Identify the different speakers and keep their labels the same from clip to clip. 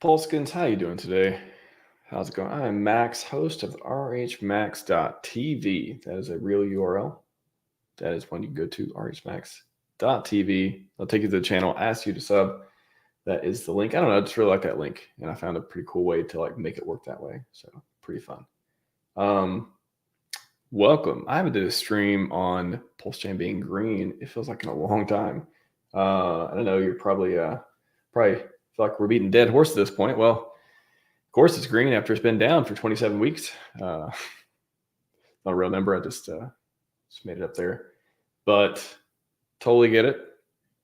Speaker 1: Polskins, how you doing today? How's it going? I'm Max, host of RHMax.tv. That is a real URL. That is one you can go to, RHMax.tv. I'll take you to the channel, ask you to sub. That is the link. I don't know, I just really like that link, and I found a pretty cool way to make it work that way. So pretty fun. Welcome. I haven't did a stream on PulseChain being green. It feels like in a long time. I don't know. You're probably feel like we're beating dead horse at this point. Well, of course, it's green after it's been down for 27 weeks. Not a real number. I just made it up there, but totally get it.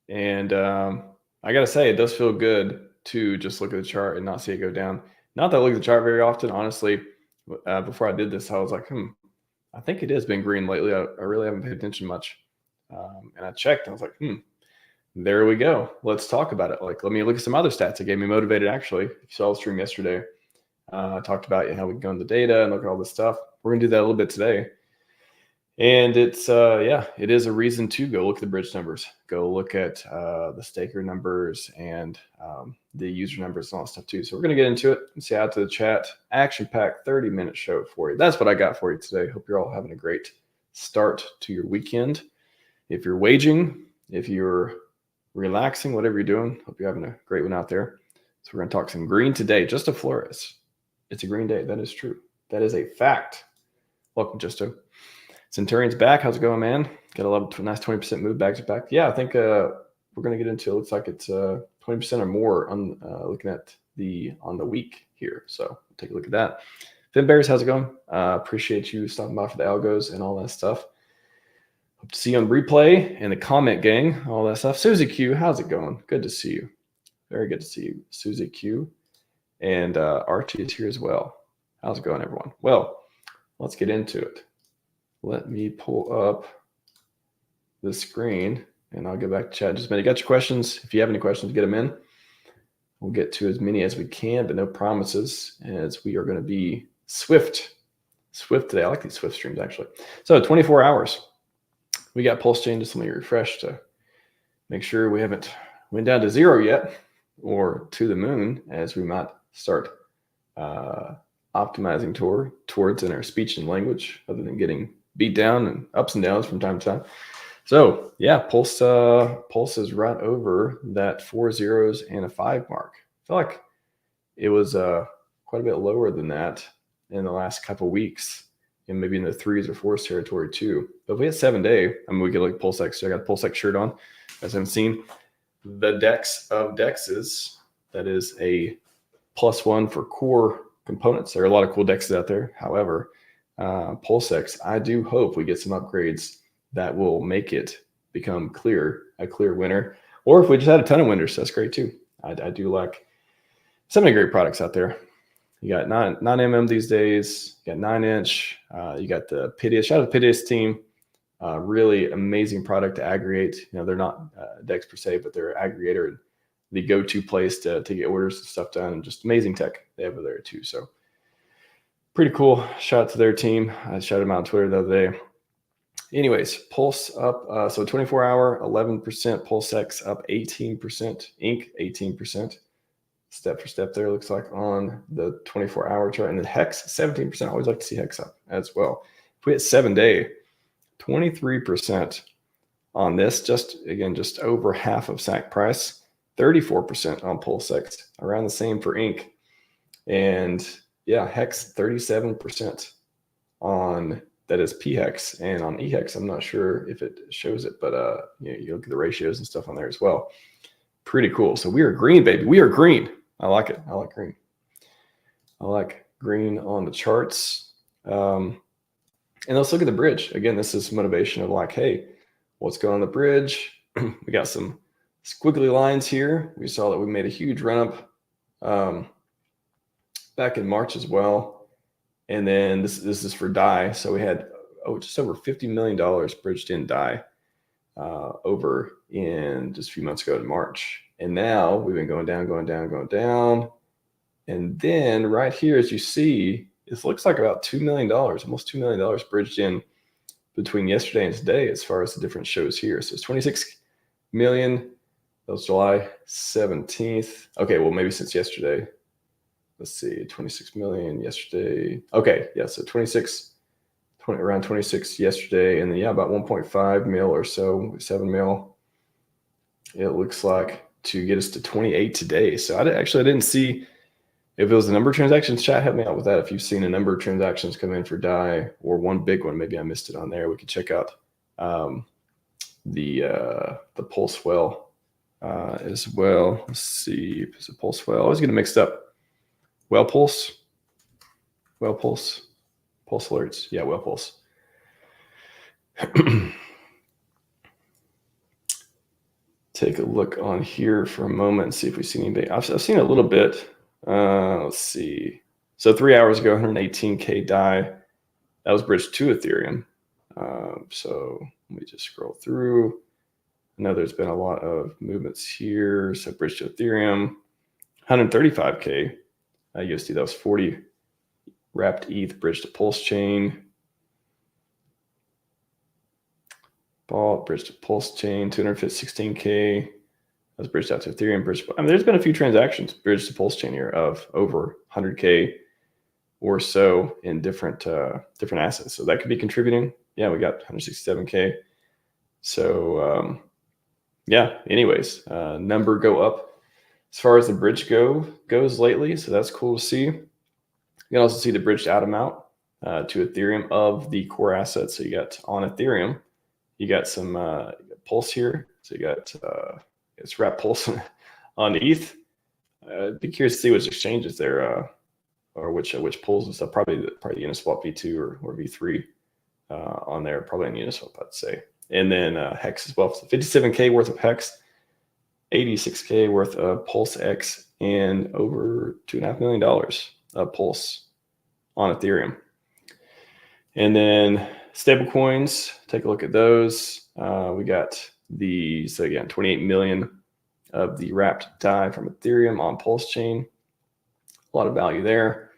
Speaker 1: And I gotta say, it does feel good to just look at the chart and not see it go down. Not that I look at the chart very often, honestly. Before I did this, I was like, I think it has been green lately. I really haven't paid attention much. And I checked. I was like, there we go. Let's talk about it. Let me look at some other stats that gave me motivated, actually. If you saw the stream yesterday, I talked about how we can go in the data and look at all this stuff. We're going to do that a little bit today. And it's, it is a reason to go look at the bridge numbers. Go look at the staker numbers and the user numbers and all that stuff too. So we're going to get into it and say out to the chat. Action-packed 30-minute show for you. That's what I got for you today. Hope you're all having a great start to your weekend. If you're waging, if you're relaxing, whatever you're doing, hope you're having a great one out there. So we're going to talk some green today. Justo Flores. It's a green day. That is true. That is a fact. Welcome, Justo. Centurion's back. How's it going, man? Got a nice 20% move. Bags are back. Yeah, I think we're going to get into it. Looks like it's 20% or more on looking at on the week here. So take a look at that. Finn Bears, how's it going? Appreciate you stopping by for the algos and all that stuff. Hope to see you on replay and the comment gang, all that stuff. Susie Q, how's it going? Good to see you. Very good to see you, Susie Q. And Archie is here as well. How's it going, everyone? Well, let's get into it. Let me pull up the screen, and I'll get back to chat in just a minute. Got your questions? If you have any questions, get them in. We'll get to as many as we can, but no promises, as we are going to be swift today. I like these swift streams, actually. So 24 hours. We got PulseChain. Just let me refresh to make sure we haven't went down to zero yet, or to the moon, as we might start optimizing towards in our speech and language, other than getting beat down and ups and downs from time to time. So yeah, Pulse is right over that 4 zeros and a 5 mark. I feel like it was quite a bit lower than that in the last couple of weeks, and maybe in the 3s or 4s territory too. But if we had 7-day, we could look at PulseX. So I got a PulseX shirt on, as I've seen the Dex of Dexes. That is a +1 for core components. There are a lot of cool dexes out there. However, PulseX, I do hope we get some upgrades that will make it become a clear winner. Or if we just had a ton of winners, that's great too. I do like so many great products out there. You got 9mm these days. You got 9-inch. You got the Piteous. Shout out to Piteous team. Really amazing product to aggregate. They're not Dex per se, but they're an aggregator and the go-to place to get orders and stuff done, and just amazing tech they have over there too. So pretty cool. Shout out to their team. I shouted them out on Twitter the other day. Anyways, Pulse up. So 24-hour, 11%. PulseX up 18%. Inc. 18%. Step for step there, looks like, on the 24-hour chart. And the Hex, 17%. I always like to see Hex up as well. If we hit 7-day, 23% on this. Just over half of SAC price. 34% on PulseX. Around the same for Inc. And yeah, Hex 37% on, that is PHEX, and on EHEX, I'm not sure if it shows it, but you look at the ratios and stuff on there as well. Pretty cool. So we are green, baby. We are green. I like it. I like green. I like green on the charts. And let's look at the bridge. Again, this is motivation of hey, what's going on the bridge? We got some squiggly lines here. We saw that we made a huge run up back in March as well. And then this is for DAI. So we had just over $50 million bridged in DAI over in just a few months ago in March. And now we've been going down, going down, going down. And then right here, as you see, it looks like about $2 million, almost $2 million bridged in between yesterday and today as far as the different shows here. So it's 26 million. That was July 17th. Okay, well, maybe since yesterday. let's see, 26 million yesterday. Okay, yeah, so around 26 yesterday, and then yeah, about 1.5 mil or so, 7 mil. It looks like to get us to 28 today. So I didn't see if it was the number of transactions. Chat, help me out with that. If you've seen a number of transactions come in for DAI or one big one, maybe I missed it on there. We could check out the Pulse Well as well. Let's see if it's a Pulse Well. I always get it mixed up. Pulse alerts. Yeah, Pulse. Take a look on here for a moment and see if we see anything. I've seen a little bit. Let's see. So 3 hours ago, 118K DAI. That was bridged to Ethereum. So let me just scroll through. I know there's been a lot of movements here. So bridged to Ethereum, 135K USD. That was 40 wrapped ETH bridged to PulseChain. Bought, bridged to PulseChain, 216K. That was bridged out to Ethereum. There's been a few transactions bridged to PulseChain here of over 100K or so in different assets. So that could be contributing. Yeah, we got 167K. So yeah, anyways, number go up as far as the bridge goes lately. So that's cool to see. You can also see the bridged out amount to Ethereum of the core assets. So you got on Ethereum, you got some Pulse here. So you got it's wrap Pulse on ETH. I'd be curious to see which exchanges there or which pools and stuff. Probably the Uniswap V2 or V3 on there. Probably on Uniswap, I'd say. And then Hex as well. So 57K worth of Hex, 86K worth of PulseX, and over $2.5 million of Pulse on Ethereum. And then stablecoins, take a look at those. We got so again, 28 million of the wrapped DAI from Ethereum on PulseChain. A lot of value there.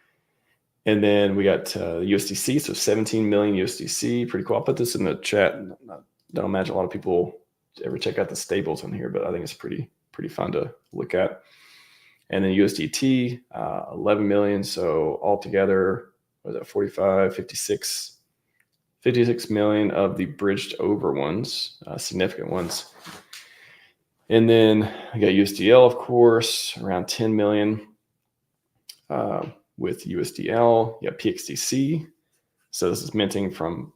Speaker 1: And then we got USDC, so 17 million USDC. Pretty cool. I'll put this in the chat. Don't imagine a lot of people ever check out the stables on here, but I think it's pretty fun to look at. And then USDT, 11 million. So altogether, was that 45, 56 million of the bridged over ones, significant ones. And then I got USDL, of course, around 10 million with USDL. Yeah, PXDC. So this is minting from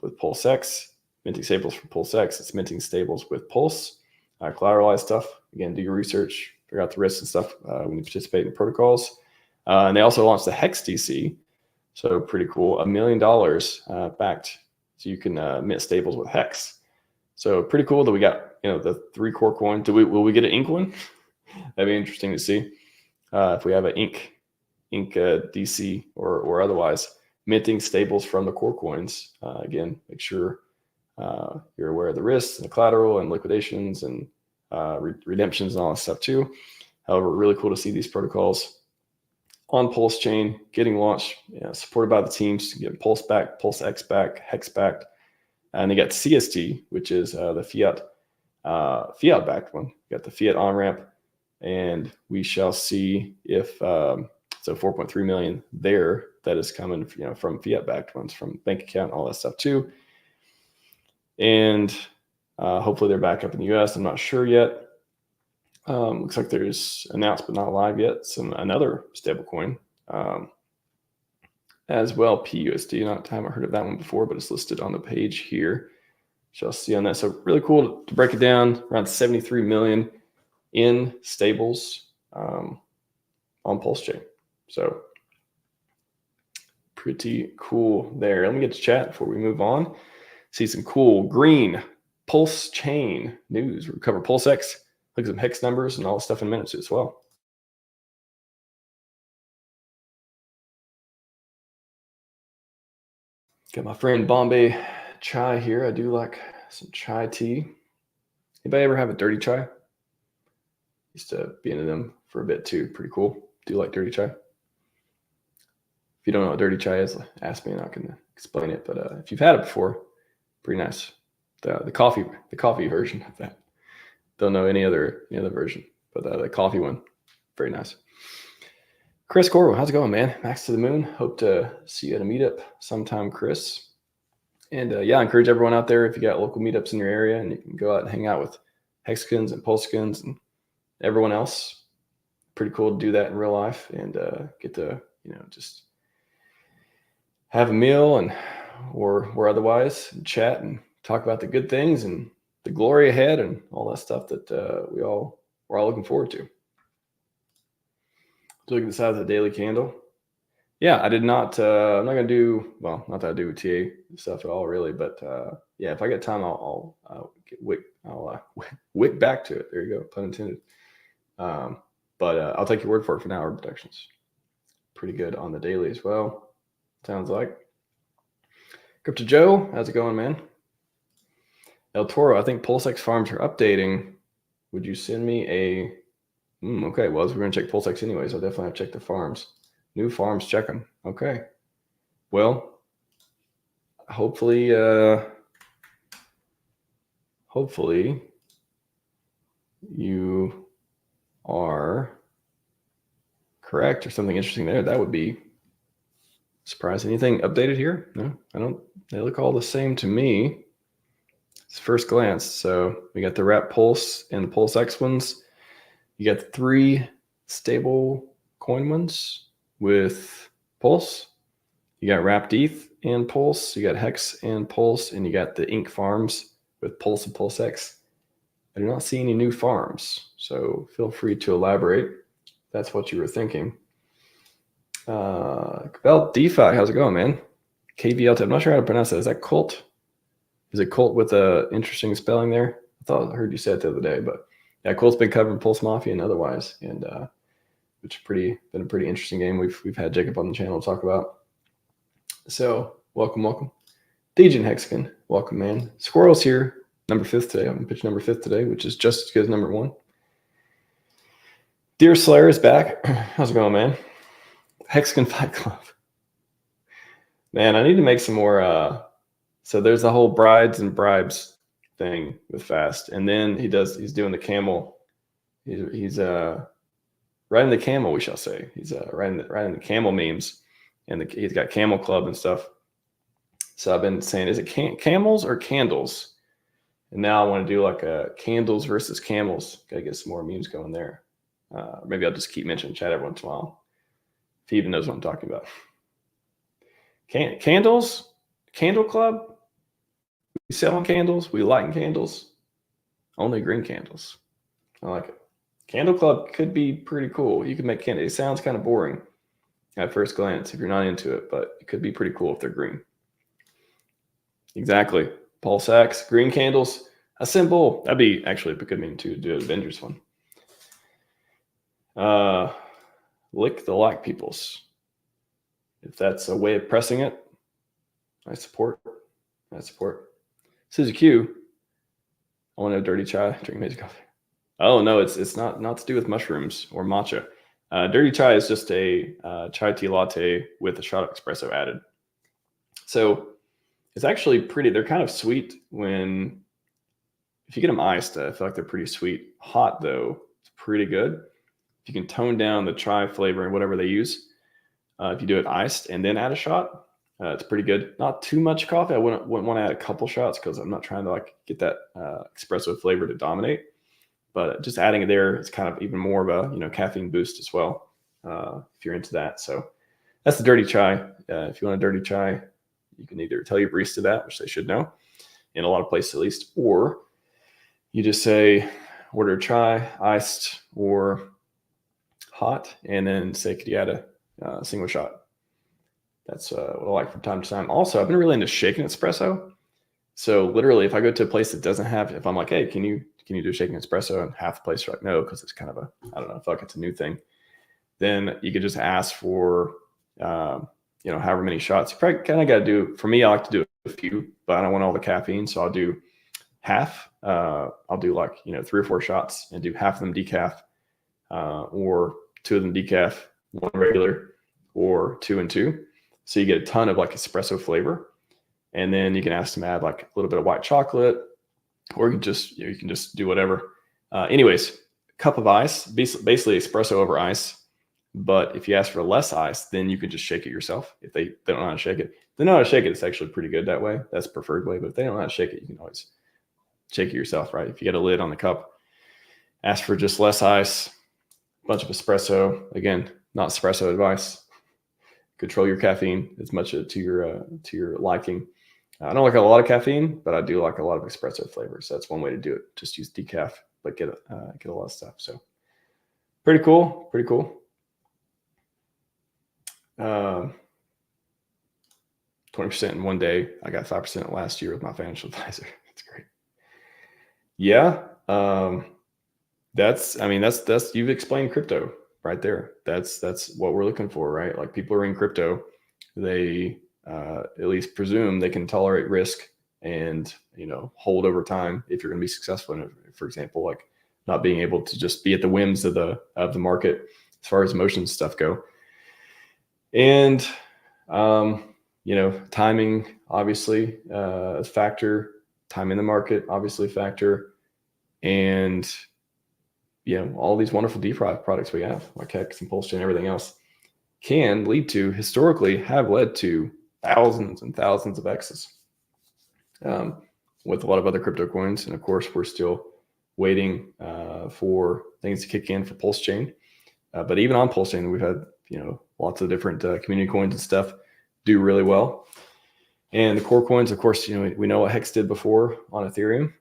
Speaker 1: with PulseX, minting stables from PulseX. It's minting stables with Pulse, collateralized stuff. Again, do your research, figure out the risks and stuff when you participate in protocols. And they also launched the HexDC. So pretty cool, $1 million backed, so you can mint stables with Hex. So pretty cool that we got the 3 core coin. Will we get an ink one? That'd be interesting to see if we have an ink DC or otherwise minting stables from the core coins. Again, make sure you're aware of the risks and the collateral and liquidations and redemptions and all that stuff too. However, really cool to see these protocols on PulseChain getting launched, supported by the teams, getting Pulse back, PulseX back, Hex back, and they got CST, which is the fiat backed one. You got the fiat on ramp, and we shall see if so 4.3 million there that is coming from fiat backed ones, from bank account, all that stuff too. And hopefully they're back up in the US. I'm not sure yet. Looks like there's announced but not live yet another stablecoin as well, PUSD. I haven't heard of that one before, but it's listed on the page here. Shall see on that. So really cool to break it down. Around 73 million in stables on PulseChain. So pretty cool there. Let me get to chat before we move on. See some cool green PulseChain news. We'll cover PulseX. Look at some Hex numbers and all the stuff in minutes as well. Got my friend Bombay Chai here. I do like some chai tea. Anybody ever have a dirty chai? Used to be into them for a bit too. Pretty cool. Do you like dirty chai? If you don't know what dirty chai is, ask me and I can explain it. But if you've had it before, pretty nice. The coffee version of that. Don't know any other version, but the coffee one, very nice. Chris Corwell, how's it going, man? Max to the moon. Hope to see you at a meetup sometime, Chris. And yeah, I encourage everyone out there, if you got local meetups in your area and you can go out and hang out with Hexkins and PulseKins and everyone else. Pretty cool to do that in real life and get to, just have a meal and or otherwise and chat and talk about the good things and the glory ahead and all that stuff that we're all looking forward to. Look at the size of the daily candle. Yeah, I did not. I'm not gonna do well. Not that I do TA stuff at all, really. But yeah, if I get time, I'll wick back to it. There you go, pun intended. But I'll take your word for it for now. Order protections, pretty good on the daily as well. Sounds like. Crypto Joe, how's it going, man? El Toro, I think PulseX farms are updating. Would you send me a? Okay, well, we're gonna check PulseX anyways. I'll definitely have to check the farms. New farms, check them. Okay. Well, hopefully you are correct or something interesting there. That would be surprising. Anything updated here? No, I don't. They look all the same to me. It's first glance. So we got the wrap pulse and the PulseX ones. You got the 3 stable coin ones with Pulse. You got wrapped ETH and Pulse. You got Hex and Pulse, and you got the Ink farms with Pulse and PulseX. I do not see any new farms, so feel free to elaborate. That's what you were thinking. Well, DeFi, how's it going, man? KVL, I'm not sure how to pronounce that. Is that Cult? Is it Cult with a interesting spelling there? I heard you say it the other day, but yeah, Colt's been covering Pulse Mafia and otherwise, and which been a pretty interesting game. We've had Jacob on the channel to talk about. So welcome. Dejan Hexkin, welcome, man. Squirrel's here, number 5th today. I'm gonna pitch number 5th today, which is just as good as number 1. Deer Slayer is back. How's it going, man? Hexkin Fight Club. Man, I need to make some more. So there's the whole brides and bribes thing with Fast, and then he's doing the camel. He's riding the camel, we shall say. He's riding the camel memes, and he's got Camel Club and stuff. So I've been saying, is it camels or candles? And now I want to do like a candles versus camels. Gotta get some more memes going there. Maybe I'll just keep mentioning chat every once in a while, if he even knows what I'm talking about. Candles, Candle Club. We selling candles. We lighting candles. Only green candles. I like it. Candle Club could be pretty cool. You can make candles. It sounds kind of boring at first glance if you're not into it, but it could be pretty cool if they're green. Exactly. PulseX, green candles, a symbol. That'd be actually a good meme too, to do an Avengers one. Lick the like peoples. If that's a way of pressing it, I support. Suzy Q. I want to have dirty chai, drink amazing coffee. Oh no, it's not to do with mushrooms or matcha. Dirty chai is just a chai tea latte with a shot of espresso added. So it's actually pretty. They're kind of sweet if you get them iced. I feel like they're pretty sweet. Hot though, it's pretty good. If you can tone down the chai flavor and whatever they use, if you do it iced and then add a shot, it's pretty good. Not too much coffee. I wouldn't want to add a couple shots because I'm not trying to like get that espresso flavor to dominate. But just adding it there is kind of even more of a caffeine boost as well, if you're into that. So that's the dirty chai. If you want a dirty chai, you can either tell your barista that, which they should know, in a lot of places at least, or you just say order chai, iced or hot, and then say could you add a single shot. That's what I like from time to time. Also, I've been really into shaken espresso. So literally, if I go to a place that doesn't have, if I'm like, hey, can you do a shaken espresso? And half the place are like, no, because it's kind of I don't know, I feel like it's a new thing. Then you could just ask for, however many shots. You probably kind of got to do, for me, I like to do a few, but I don't want all the caffeine. So I'll do half. I'll do like, 3 or 4 shots and do half of them decaf, or 2 of them decaf, 1 regular, or 2 and 2. So you get a ton of like espresso flavor, and then you can ask them to add like a little bit of white chocolate, or you can just do whatever. Anyways, cup of ice, basically espresso over ice. But if you ask for less ice, then you can just shake it yourself. If they don't know how to shake it, if they know how to shake it, it's actually pretty good that way. That's the preferred way. But if they don't know how to shake it, you can always shake it yourself, right? If you get a lid on the cup, ask for just less ice, a bunch of espresso. Again, not espresso advice. Control your caffeine as much to your liking. I don't like a lot of caffeine, but I do like a lot of espresso flavors. So that's one way to do it. Just use decaf, but get a lot of stuff. So pretty cool. Pretty cool. 20% in one day. I got 5% last year with my financial advisor. That's great. Yeah. That's you've explained crypto right there. That's what we're looking for, right? Like people are in crypto, they at least presume they can tolerate risk and, hold over time if you're going to be successful in it. For example, like not being able to just be at the whims of the market as far as emotions stuff go. And, timing, obviously, a factor, time in the market, obviously a factor. And, all these wonderful DeFi products we have, like Hex and PulseChain and everything else, can lead to, historically have led to thousands and thousands of X's with a lot of other crypto coins. And of course, we're still waiting for things to kick in for PulseChain. But even on PulseChain, we've had, lots of different community coins and stuff do really well. And the core coins, of course, we know what Hex did before on Ethereum.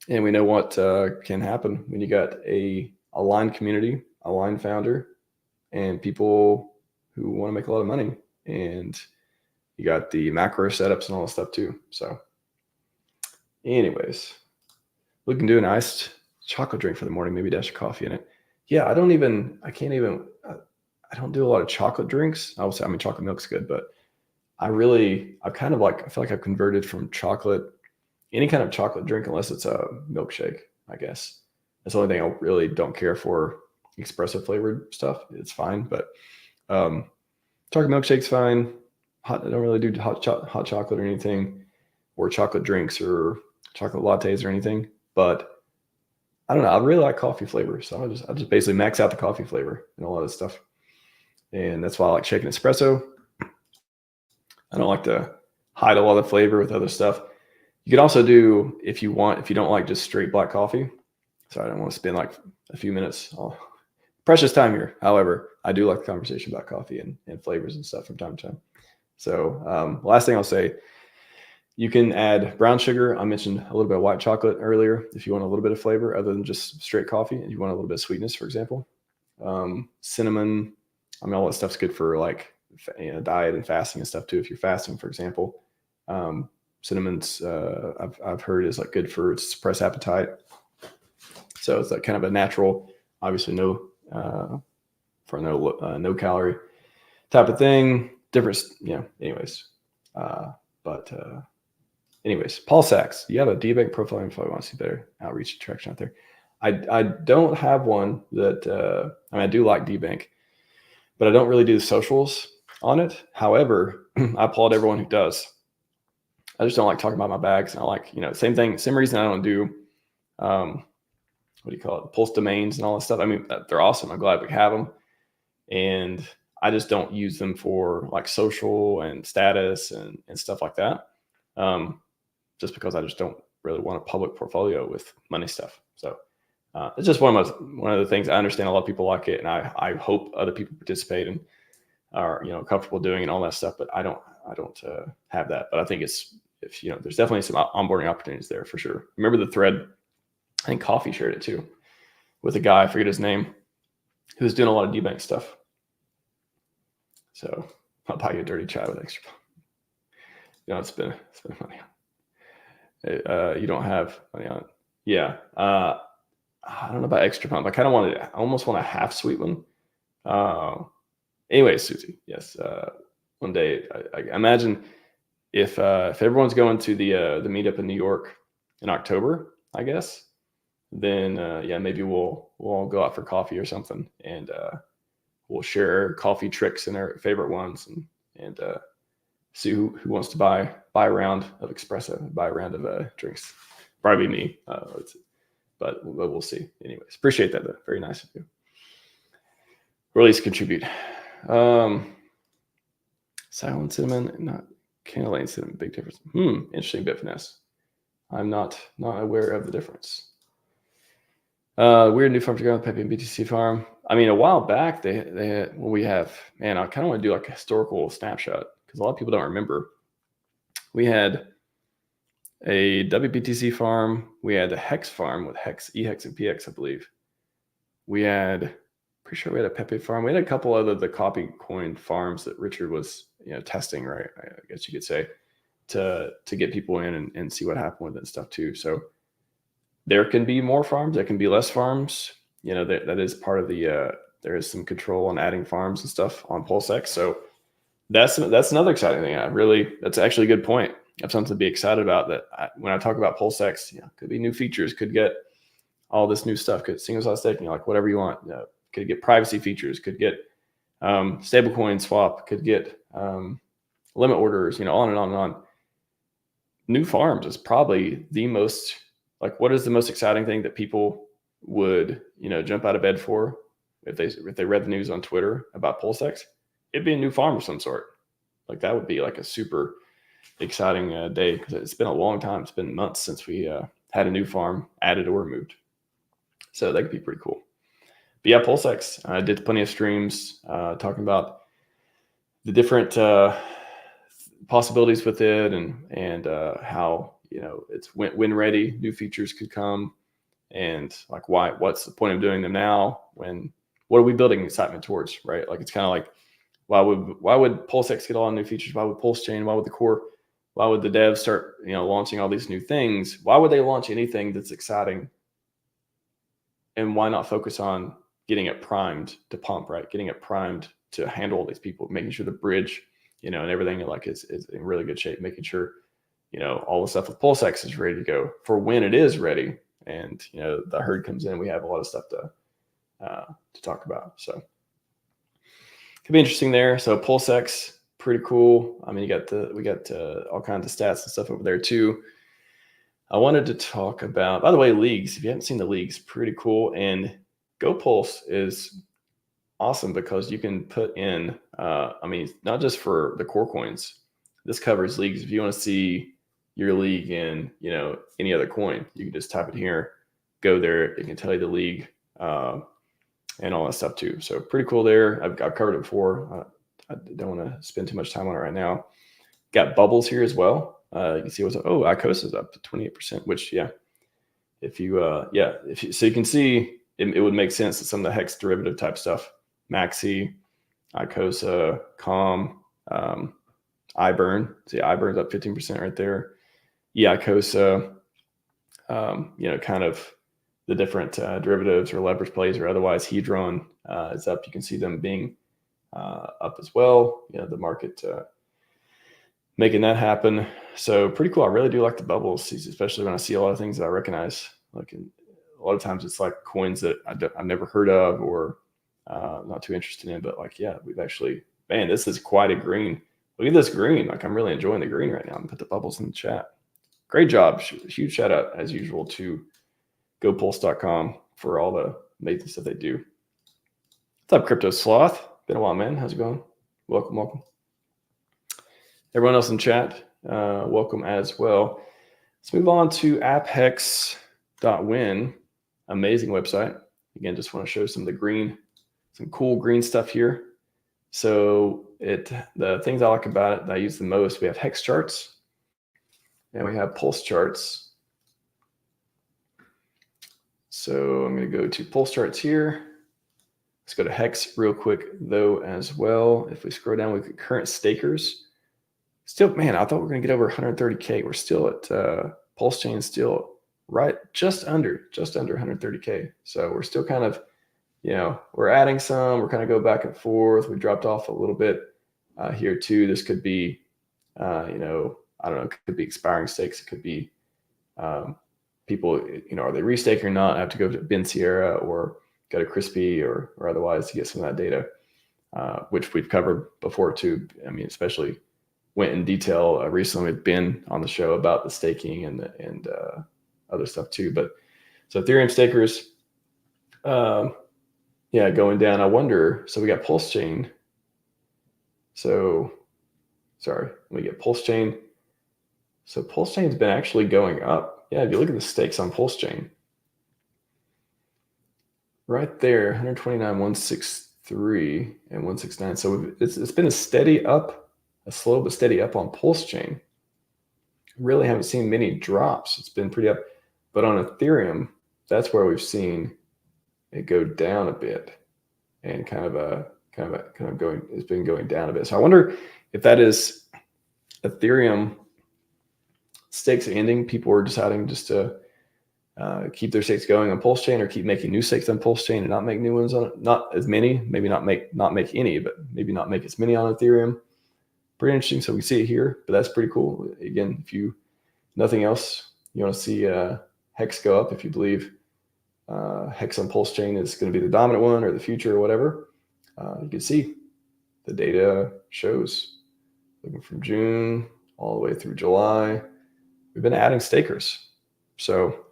Speaker 1: And we know what can happen when you got a aligned community, aligned founder, and people who want to make a lot of money. And you got the macro setups and all that stuff too. So anyways, we can do an iced chocolate drink for the morning, maybe dash of coffee in it. Yeah, I don't do a lot of chocolate drinks. I mean, chocolate milk's good, but I feel like I've converted from any kind of chocolate drink, unless it's a milkshake, I guess. That's the only thing I really don't care for. Espresso flavored stuff, it's fine. But chocolate milkshake's fine. I don't really do hot chocolate or anything, or chocolate drinks or chocolate lattes or anything. But I don't know. I really like coffee flavor. So I just basically max out the coffee flavor and a lot of stuff. And that's why I like shaking espresso. I don't like to hide a lot of flavor with other stuff. You can also do, if you don't like just straight black coffee. Sorry, I don't want to spend like a few minutes. Precious time here. However, I do like the conversation about coffee and flavors and stuff from time to time. So last thing I'll say, you can add brown sugar. I mentioned a little bit of white chocolate earlier. If you want a little bit of flavor other than just straight coffee, and you want a little bit of sweetness, for example, cinnamon. I mean, all that stuff's good for like diet and fasting and stuff too. If you're fasting, for example, cinnamon's I've heard is like good for suppress appetite. So it's like kind of a natural, obviously no calorie type of thing. Different, anyways. Anyways, PulseX, you have a DBank profile info. I want to see better outreach traction out there. I don't have one that, I do like DBank, but I don't really do the socials on it. However, I applaud everyone who does. I just don't like talking about my bags. And I like, same thing, same reason I don't do, Pulse domains and all that stuff. I mean, they're awesome. I'm glad we have them. And I just don't use them for like social and status and stuff like that. Just because I just don't really want a public portfolio with money stuff. So it's just one of the things. I understand a lot of people like it, and I hope other people participate and are comfortable doing and all that stuff. But I don't have that. But I think there's definitely some onboarding opportunities there for sure. Remember the thread? I think Coffee shared it too with a guy, I forget his name, who was doing a lot of DBank stuff. So I'll buy you a dirty chai with extra. Spend money on. You don't have money on it. Yeah. I don't know about extra pump. I almost want a half sweet one. Anyway, Susie, yes. One day, I imagine if everyone's going to the meetup in New York in October, I guess, then maybe we'll all go out for coffee or something, and we'll share coffee tricks and our favorite ones, and see who wants to buy a round of espresso, buy a round of drinks. Probably me, but we'll see. Anyways, appreciate that though. Very nice of you. or at least contribute. Silent cinnamon, not candlelight cinnamon, big difference. Interesting bit finesse. I'm not aware of the difference. Weird new farm to go on the Pepe and BTC farm. I mean, a while back they had, well, we have, man, I kind of want to do like a historical snapshot because a lot of people don't remember. We had a WBTC farm. We had a Hex farm with Hex, EHEX, and PX, I believe. We had, pretty sure we had a Pepe farm. We had a couple other the copy coin farms that Richard was, testing, right? I guess you could say, to get people in and see what happened with it and stuff too. So there can be more farms, there can be less farms. That is part of the there is some control on adding farms and stuff on PulseX. So that's another exciting thing. That's actually a good point. I have something to be excited about. When I talk about PulseX, could be new features, could get all this new stuff, could single sign staking, like whatever you want. Could get privacy features, could get stablecoin swap, could get limit orders, on and on and on. New farms is probably the most, like, what is the most exciting thing that people would, jump out of bed for if they read the news on Twitter about PulseX? It'd be a new farm of some sort. Like that would be like a super exciting day because it's been a long time. It's been months since we had a new farm added or removed. So that could be pretty cool. But yeah, PulseX, I did plenty of streams talking about the different possibilities with it and how, it's when ready, new features could come, and like what's the point of doing them now what are we building excitement towards, right? Like it's kind of like, why would PulseX get all the new features? Why would PulseChain? Why would the devs start, launching all these new things? Why would they launch anything that's exciting? And why not focus on getting it primed to pump, right? Getting it primed to handle all these people, making sure the bridge, and everything like is in really good shape, making sure, all the stuff with PulseX is ready to go for when it is ready. And, the herd comes in, we have a lot of stuff to talk about. So could be interesting there. So PulseX, pretty cool. I mean, we got all kinds of stats and stuff over there too. I wanted to talk about, by the way, leagues. If you haven't seen the leagues, pretty cool. And GoPulse is awesome because you can put in, not just for the core coins. This covers leagues. If you want to see your league in, any other coin, you can just type it here, go there. It can tell you the league and all that stuff too. So pretty cool there. I've covered it before. I don't want to spend too much time on it right now. Got bubbles here as well. You can see ICOSA is up to 28%, which if you so you can see it would make sense that some of the hex derivative type stuff, Maxi, ICOSA, COM, iBurn. See, iBurn's up 15% right there. ICOSA, kind of the different derivatives or leverage plays or otherwise. Hedron is up. You can see them being up as well. The market making that happen. So pretty cool. I really do like the bubbles, especially when I see a lot of things that I recognize. Like a lot of times it's like coins that I've never heard of or not too interested in. But we've actually, man, this is quite a green. Look at this green. Like I'm really enjoying the green right now. I'm gonna put the bubbles in the chat. Great job. Huge shout out as usual to GoPulse.com for all the amazing stuff they do. What's up, Crypto Sloth? Been a while, man. How's it going? Welcome. Everyone else in chat, welcome as well. Let's move on to apphex.win. Amazing website. Again, just want to show some cool green stuff here. So the things I like about it that I use the most, we have hex charts and we have pulse charts. So I'm going to go to pulse charts here. Let's go to hex real quick though as well. If we scroll down, we get current stakers. Still, man, I thought we were going to get over 130K. We're still at PulseChain, still right just under 130K. So we're still kind of, we're adding some. We're kind of go back and forth. We dropped off a little bit here too. This could be, I don't know, it could be expiring stakes. It could be people, are they restaking or not? I have to go to Ben Sierra or go to Crispy or otherwise to get some of that data, which we've covered before too. I mean, especially went in detail recently with Ben on the show about the staking and other stuff too. But so Ethereum stakers, yeah, going down. I wonder, so we got PulseChain. So, sorry, we get PulseChain. So PulseChain's been actually going up. Yeah, if you look at the stakes on PulseChain, right there, 129, 163, and 169. So it's been a steady up, a slow but steady up on PulseChain. Really haven't seen many drops. It's been pretty up. But on Ethereum, that's where we've seen it go down a bit and kind of going, it's been going down a bit. So I wonder if that is Ethereum stakes ending. People are deciding just to keep their stakes going on PulseChain, or keep making new stakes on PulseChain and not make new ones on it. Not as many, maybe not make any, but maybe not make as many on Ethereum. Pretty interesting. So we see it here, but that's pretty cool. Again, if you, nothing else, you want to see Hex go up, if you believe Hex on PulseChain is going to be the dominant one or the future or whatever, you can see the data shows, looking from June all the way through July, we've been adding stakers. So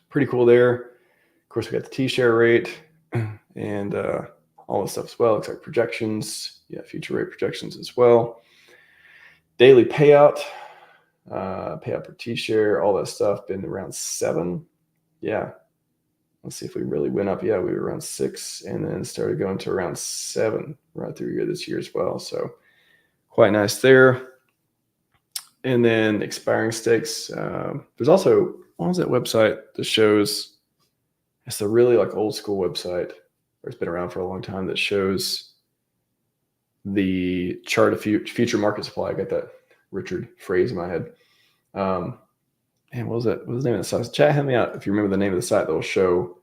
Speaker 1: pretty cool there. Of course, we got the T-share rate and all this stuff as well. Looks like projections, yeah, future rate projections as well. Daily payout, payout per T-share, all that stuff been around 7. Yeah. Let's see if we really went up. Yeah, we were around 6 and then started going to around 7 right through here this year as well. So quite nice there. And then expiring stakes. There's also, what was that website that shows, it's a really like old school website, or it's been around for a long time, that shows the chart of future market supply. I got that Richard phrase in my head. And what was that? What was the name of the site? Chat, help me out if you remember the name of the site that will show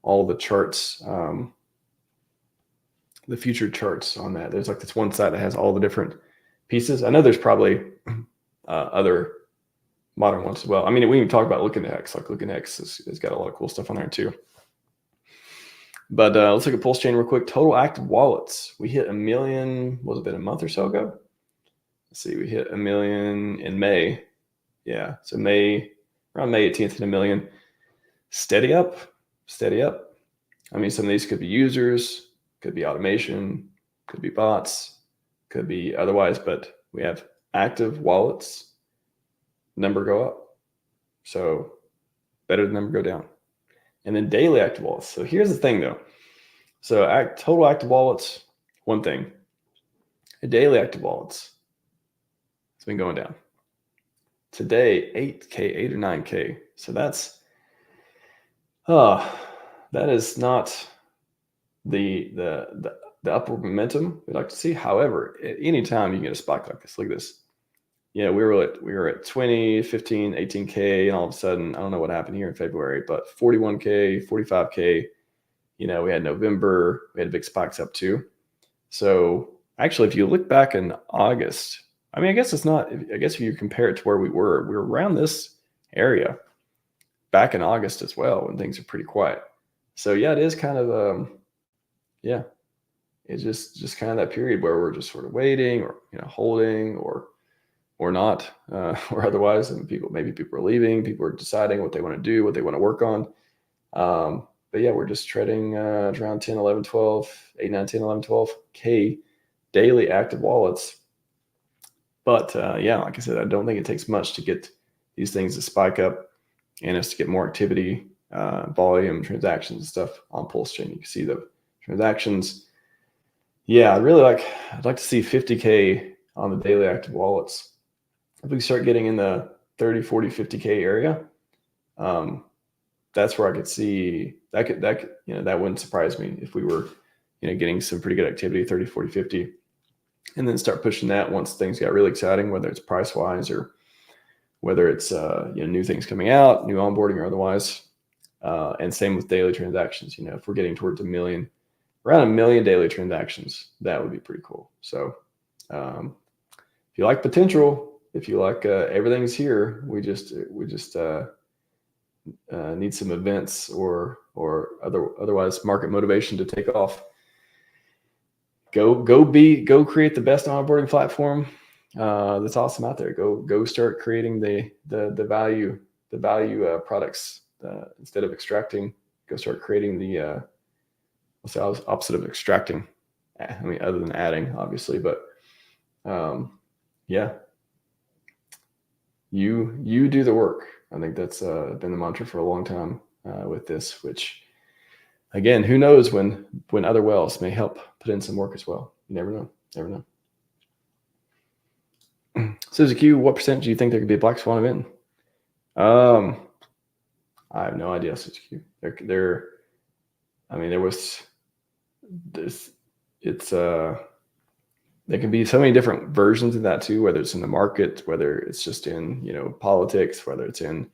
Speaker 1: all the charts, the future charts on that. There's like this one site that has all the different pieces. I know there's probably other modern ones as well. I mean, we can talk about LookingX. Like LookingX has got a lot of cool stuff on there too. But let's look at PulseChain real quick. Total active wallets. We hit 1 million, was it been a month or so ago? Let's see, we hit 1 million in May. Yeah, so May, around May 18th, hit 1 million. Steady up, steady up. I mean, some of these could be users, could be automation, could be bots, could be otherwise, but we have active wallets, number go up. So better than number go down. And then daily active wallets. So here's the thing though. So total active wallets, one thing. Daily active wallets, it's been going down. Today, 8K, 8 or 9K. So that's, that is not the upward momentum we'd like to see. However, at any time you get a spike like this, look at this. Yeah, we were at 20, 15, 18K, and all of a sudden, I don't know what happened here in February, but 41K, 45K, you know, we had November, we had big spikes up too. So actually, if you look back in August, I mean, I guess if you compare it to where we were around this area back in August as well, when things are pretty quiet. So yeah, it is kind of, yeah, it's just kind of that period where we're just sort of waiting, or, you know, holding, or not, or otherwise, and maybe people are leaving, people are deciding what they want to do, what they want to work on. But yeah, we're just treading around 10, 11, 12, 8, 9, 10, 11, 12K daily active wallets. But yeah, like I said, I don't think it takes much to get these things to spike up and us to get more activity, volume, transactions and stuff on PulseChain. You can see the transactions. Yeah, I'd like to see 50K on the daily active wallets. If we start getting in the 30, 40, 50K area, that's where I could see that could, you know, that wouldn't surprise me if we were, you know, getting some pretty good activity, 30, 40, 50, and then start pushing that once things got really exciting, whether it's price wise or whether it's, you know, new things coming out, new onboarding or otherwise. And same with daily transactions. You know, if we're getting towards 1 million, around 1 million daily transactions, that would be pretty cool. So if you like potential, if you like everything's here, we just need some events or otherwise market motivation to take off. Go create the best onboarding platform that's awesome out there. Go start creating the value products instead of extracting. Go start creating the I'll say opposite of extracting. I mean, other than adding, obviously, but yeah, you do the work. I think that's been the mantra for a long time with this, which again, who knows when other whales may help put in some work as well. You never know. Never know. Suzy Q, what percent do you think there could be a black swan event? I have no idea, Suzy Q. I mean, there was this. It's there can be so many different versions of that too, whether it's in the market, whether it's just in, politics, whether it's in,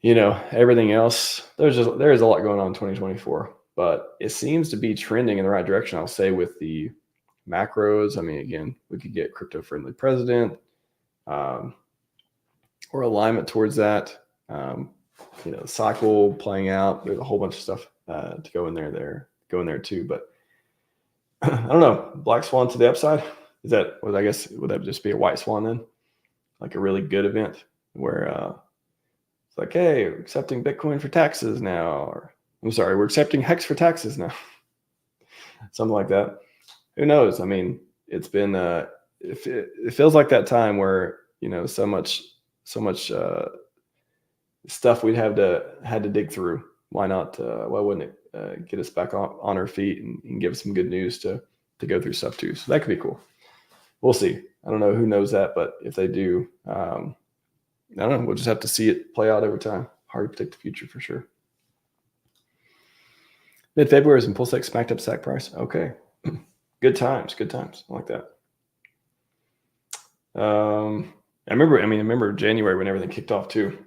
Speaker 1: everything else. There is a lot going on in 2024, but it seems to be trending in the right direction. I'll say with the macros. I mean, again, we could get crypto friendly president, or alignment towards that. The cycle playing out. There's a whole bunch of stuff to go in there too, but I don't know. Black swan to the upside. Would that just be a white swan then? Like a really good event where it's like, hey, we're accepting Bitcoin for taxes now, or I'm sorry, we're accepting Hex for taxes now. Something like that. Who knows? I mean, it's been it feels like that time where so much stuff we'd had to dig through. Why not? Why wouldn't it get us back on our feet and give us some good news to go through stuff too? So that could be cool. We'll see. I don't know who knows that, but if they do, I don't know. We'll just have to see it play out over time. Hard to predict the future for sure. Mid-February is when PulseX smacked up stack price. Okay. Good times. I like that. I remember January when everything kicked off too.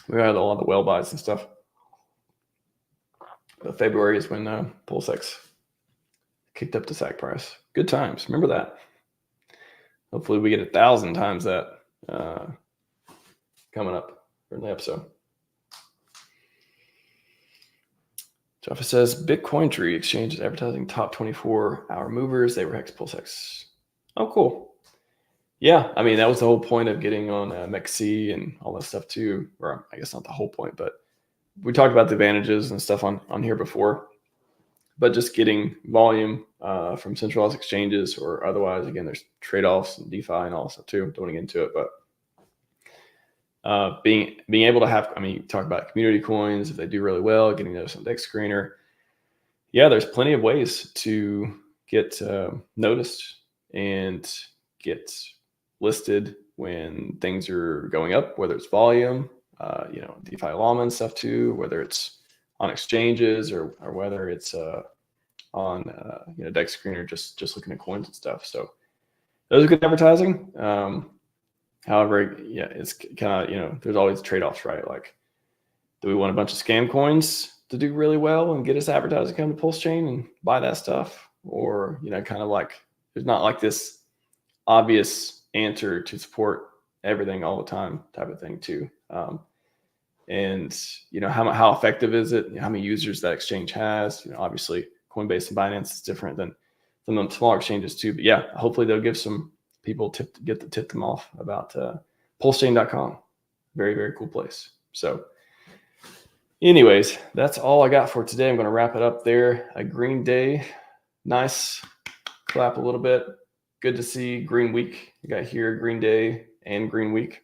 Speaker 1: We had a lot of the whale buys and stuff. But February is when PulseX kicked up the stack price. Good times. Remember that. Hopefully we get 1,000 times that coming up in the episode. Jaffa says Bitcoin Tree Exchange is advertising top 24-hour movers. They were Hex PulseX. Oh, cool. Yeah, I mean, that was the whole point of getting on MEXC and all that stuff too. Or I guess not the whole point, but we talked about the advantages and stuff on here before. But just getting volume from centralized exchanges or otherwise, again, there's trade-offs and DeFi and all that stuff too. Don't want to get into it, but being able to have, you talk about community coins, if they do really well, getting those on Dex Screener. Yeah, there's plenty of ways to get noticed and get listed when things are going up, whether it's volume, DeFi llama and stuff too, whether it's on exchanges or whether it's on Dex Screener, just looking at coins and stuff. So those are good advertising. However, yeah, it's kind of, there's always trade-offs, right? Like, do we want a bunch of scam coins to do really well and get us advertising come to PulseChain and buy that stuff? Or, kind of like, there's not like this obvious answer to support everything all the time type of thing too. And how effective is it? How many users that exchange has? Obviously Coinbase and Binance is different than some of the smaller exchanges too. But yeah, hopefully they'll give some people tip them off about PulseChain.com. Very, very cool place. So anyways, that's all I got for today. I'm going to wrap it up there. A green day. Nice. Clap a little bit. Good to see green week. We got here green day and green week.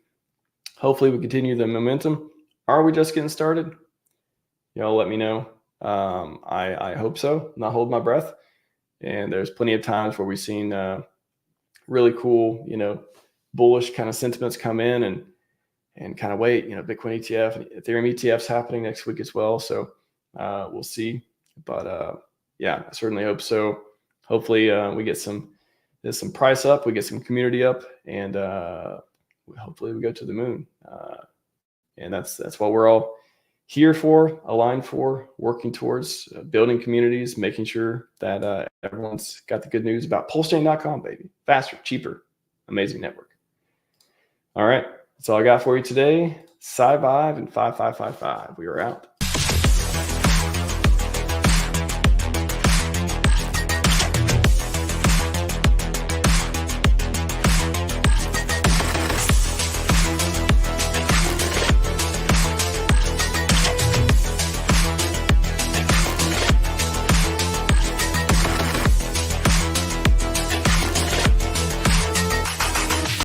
Speaker 1: Hopefully we continue the momentum. Are we just getting started? Y'all let me know. I hope so. Not hold my breath. And there's plenty of times where we've seen really cool, bullish kind of sentiments come in and kind of wait. Bitcoin ETF and Ethereum ETFs happening next week as well. So we'll see. But yeah, I certainly hope so. Hopefully we get some price up, we get some community up, and hopefully we go to the moon. And that's what we're all here for, aligned for, working towards, building communities, making sure that everyone's got the good news about PulseChain.com, baby. Faster, cheaper, amazing network. All right, that's all I got for you today. Scivive and 5555. We are out.